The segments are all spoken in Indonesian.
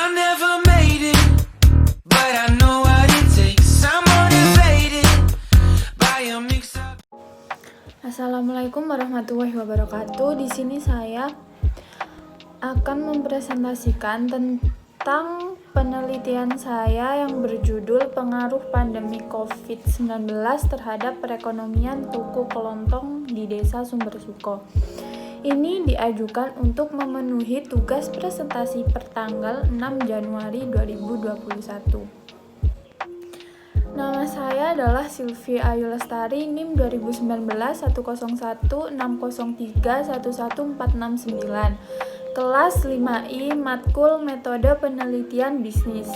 I never made it, but I know what it takes. I'm motivated by a mix of. Assalamualaikum warahmatullahi wabarakatuh. Di sini saya akan mempresentasikan tentang penelitian saya yang berjudul Pengaruh Pandemi COVID-19 terhadap Perekonomian Toko Kelontong di Desa Sumbersuko. Ini diajukan untuk memenuhi tugas presentasi pertanggal 6 Januari 2021. Nama saya adalah Sylvie Ayu Lestari, NIM 2019 101 603 11469, kelas 5I, Matkul Metode Penelitian Bisnis.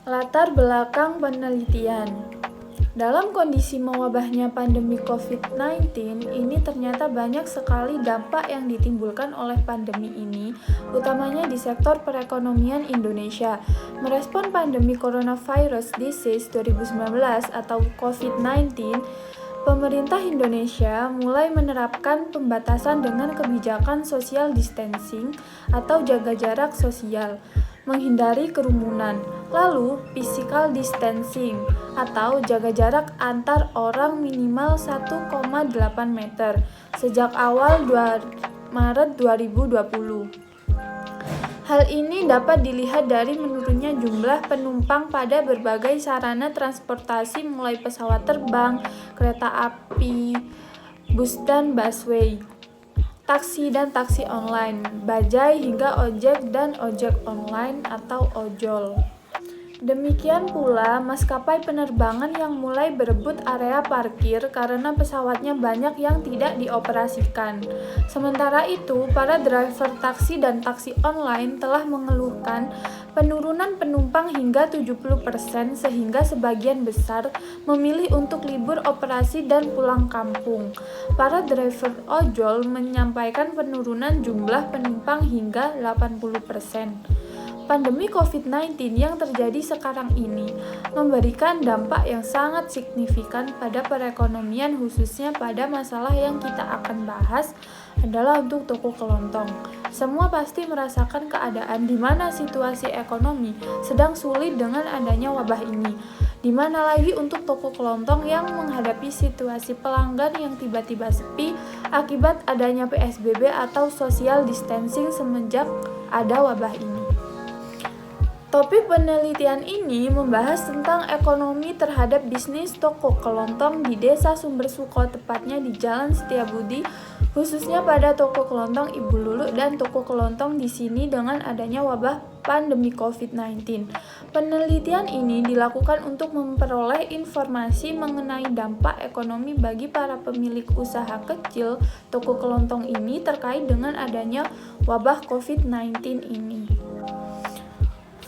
Latar belakang penelitian. Dalam kondisi mewabahnya pandemi COVID-19 ini ternyata banyak sekali dampak yang ditimbulkan oleh pandemi ini, utamanya di sektor perekonomian Indonesia. Merespon pandemi Coronavirus Disease 2019 atau COVID-19, pemerintah Indonesia mulai menerapkan pembatasan dengan kebijakan social distancing atau jaga jarak sosial, menghindari kerumunan. Lalu, physical distancing atau jaga jarak antar orang minimal 1,8 meter sejak awal Maret 2020. Hal ini dapat dilihat dari menurunnya jumlah penumpang pada berbagai sarana transportasi mulai pesawat terbang, kereta api, bus dan busway, taksi dan taksi online, bajai hingga ojek dan ojek online atau ojol. Demikian pula maskapai penerbangan yang mulai berebut area parkir karena pesawatnya banyak yang tidak dioperasikan. Sementara itu, para driver taksi dan taksi online telah mengeluhkan penurunan penumpang hingga 70% sehingga sebagian besar memilih untuk libur operasi dan pulang kampung. Para driver ojol menyampaikan penurunan jumlah penumpang hingga 80%. Pandemi COVID-19 yang terjadi sekarang ini memberikan dampak yang sangat signifikan pada perekonomian, khususnya pada masalah yang kita akan bahas adalah untuk toko kelontong. Semua pasti merasakan keadaan di mana situasi ekonomi sedang sulit dengan adanya wabah ini. Di mana lagi untuk toko kelontong yang menghadapi situasi pelanggan yang tiba-tiba sepi akibat adanya PSBB atau social distancing semenjak ada wabah ini. Topik penelitian ini membahas tentang ekonomi terhadap bisnis toko kelontong di Desa Sumbersuko, tepatnya di Jalan Setiabudi, khususnya pada toko kelontong Ibu Lulu dan toko kelontong di sini dengan adanya wabah pandemi COVID-19. Penelitian ini dilakukan untuk memperoleh informasi mengenai dampak ekonomi bagi para pemilik usaha kecil toko kelontong ini terkait dengan adanya wabah COVID-19 ini.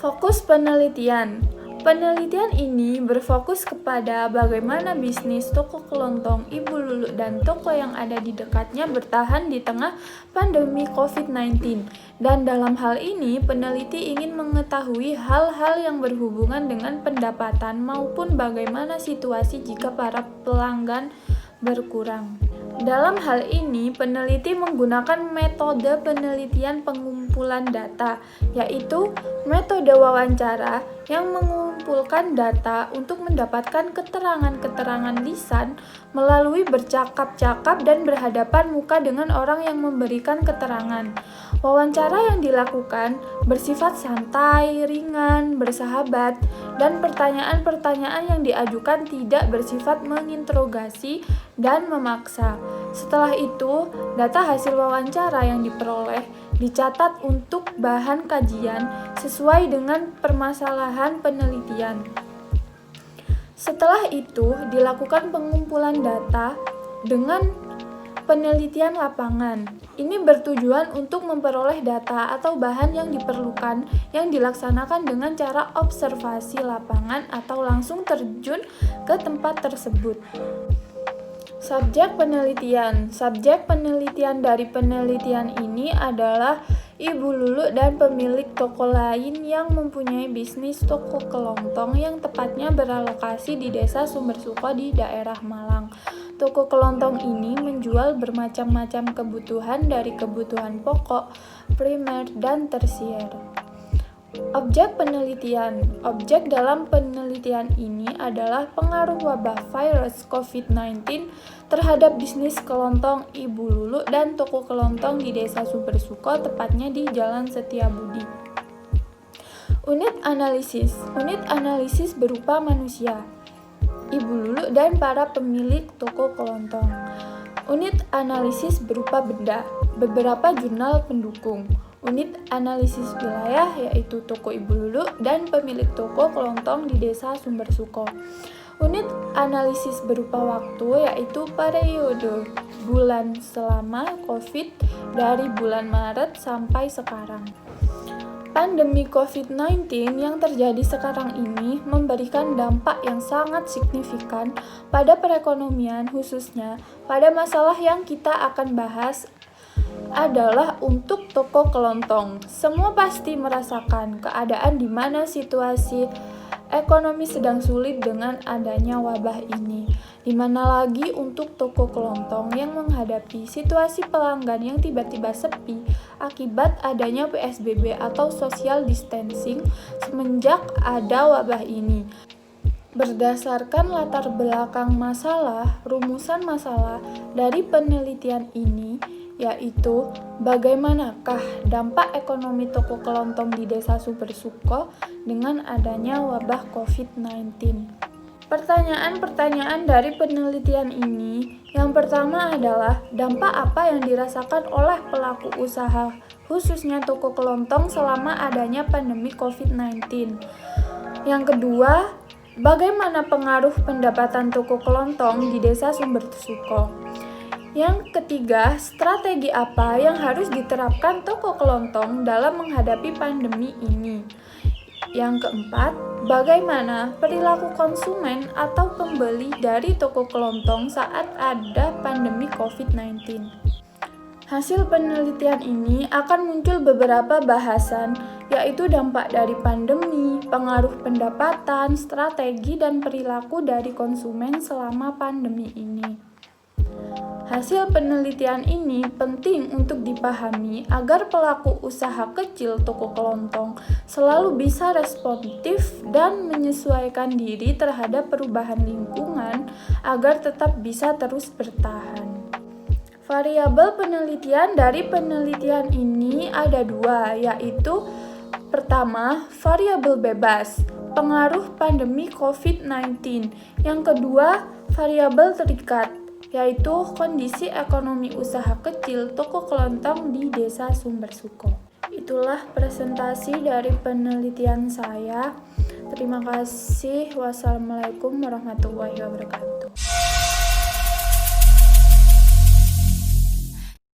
Fokus penelitian. Penelitian ini berfokus kepada bagaimana bisnis toko kelontong Ibu Lulu dan toko yang ada di dekatnya bertahan di tengah pandemi COVID-19. Dan dalam hal ini, peneliti ingin mengetahui hal-hal yang berhubungan dengan pendapatan maupun bagaimana situasi jika para pelanggan berkurang. Dalam hal ini, peneliti menggunakan metode penelitian pengumpulan data, yaitu metode wawancara yang mengumpulkan data untuk mendapatkan keterangan-keterangan lisan melalui bercakap-cakap dan berhadapan muka dengan orang yang memberikan keterangan. Wawancara yang dilakukan bersifat santai, ringan, bersahabat, dan pertanyaan-pertanyaan yang diajukan tidak bersifat menginterogasi dan memaksa. Setelah itu, data hasil wawancara yang diperoleh dicatat untuk bahan kajian sesuai dengan permasalahan penelitian. Setelah itu, dilakukan pengumpulan data dengan penelitian lapangan. Ini bertujuan untuk memperoleh data atau bahan yang diperlukan yang dilaksanakan dengan cara observasi lapangan atau langsung terjun ke tempat tersebut. Subjek penelitian. Subjek penelitian dari penelitian ini adalah Ibu Lulu dan pemilik toko lain yang mempunyai bisnis toko kelontong yang tepatnya beralokasi di Desa Sumbersuko di daerah Malang. Toko kelontong ini menjual bermacam-macam kebutuhan dari kebutuhan pokok, primer, dan tersier. Objek penelitian. Objek dalam penelitian ini adalah pengaruh wabah virus COVID-19 terhadap bisnis kelontong Ibu Lulu dan toko kelontong di Desa Sumbersuko, tepatnya di Jalan Setiabudi. Unit analisis. Unit analisis berupa manusia, Ibu Lulu dan para pemilik toko kelontong. Unit analisis berupa benda, beberapa jurnal pendukung. Unit analisis wilayah yaitu toko Ibu Lulu dan pemilik toko kelontong di Desa Sumbersuko. Unit analisis berupa waktu yaitu periode bulan selama COVID dari bulan Maret sampai sekarang. Pandemi COVID-19 yang terjadi sekarang ini memberikan dampak yang sangat signifikan pada perekonomian, khususnya pada masalah yang kita akan bahas adalah untuk toko kelontong. Semua pasti merasakan keadaan di mana situasi ekonomi sedang sulit dengan adanya wabah ini. Di mana lagi untuk toko kelontong yang menghadapi situasi pelanggan yang tiba-tiba sepi akibat adanya PSBB atau social distancing semenjak ada wabah ini. Berdasarkan latar belakang masalah, rumusan masalah dari penelitian ini yaitu bagaimanakah dampak ekonomi toko kelontong di Desa Sumbersuko dengan adanya wabah COVID-19. Pertanyaan-pertanyaan dari penelitian ini yang pertama adalah dampak apa yang dirasakan oleh pelaku usaha khususnya toko kelontong selama adanya pandemi COVID-19. Yang kedua, bagaimana pengaruh pendapatan toko kelontong di Desa Sumbersuko. Yang ketiga, strategi apa yang harus diterapkan toko kelontong dalam menghadapi pandemi ini. Yang keempat, bagaimana perilaku konsumen atau pembeli dari toko kelontong saat ada pandemi COVID-19. Hasil penelitian ini akan muncul beberapa bahasan, yaitu dampak dari pandemi, pengaruh pendapatan, strategi, dan perilaku dari konsumen selama pandemi ini. Hasil penelitian ini penting untuk dipahami agar pelaku usaha kecil toko kelontong selalu bisa responsif dan menyesuaikan diri terhadap perubahan lingkungan agar tetap bisa terus bertahan. Variabel penelitian dari penelitian ini ada dua, yaitu pertama, variabel bebas, pengaruh pandemi COVID-19. Yang kedua, variabel terikat, yaitu kondisi ekonomi usaha kecil toko kelontong di Desa Sumbersuko. Itulah presentasi dari penelitian saya. Terima kasih. Wassalamualaikum warahmatullahi wabarakatuh.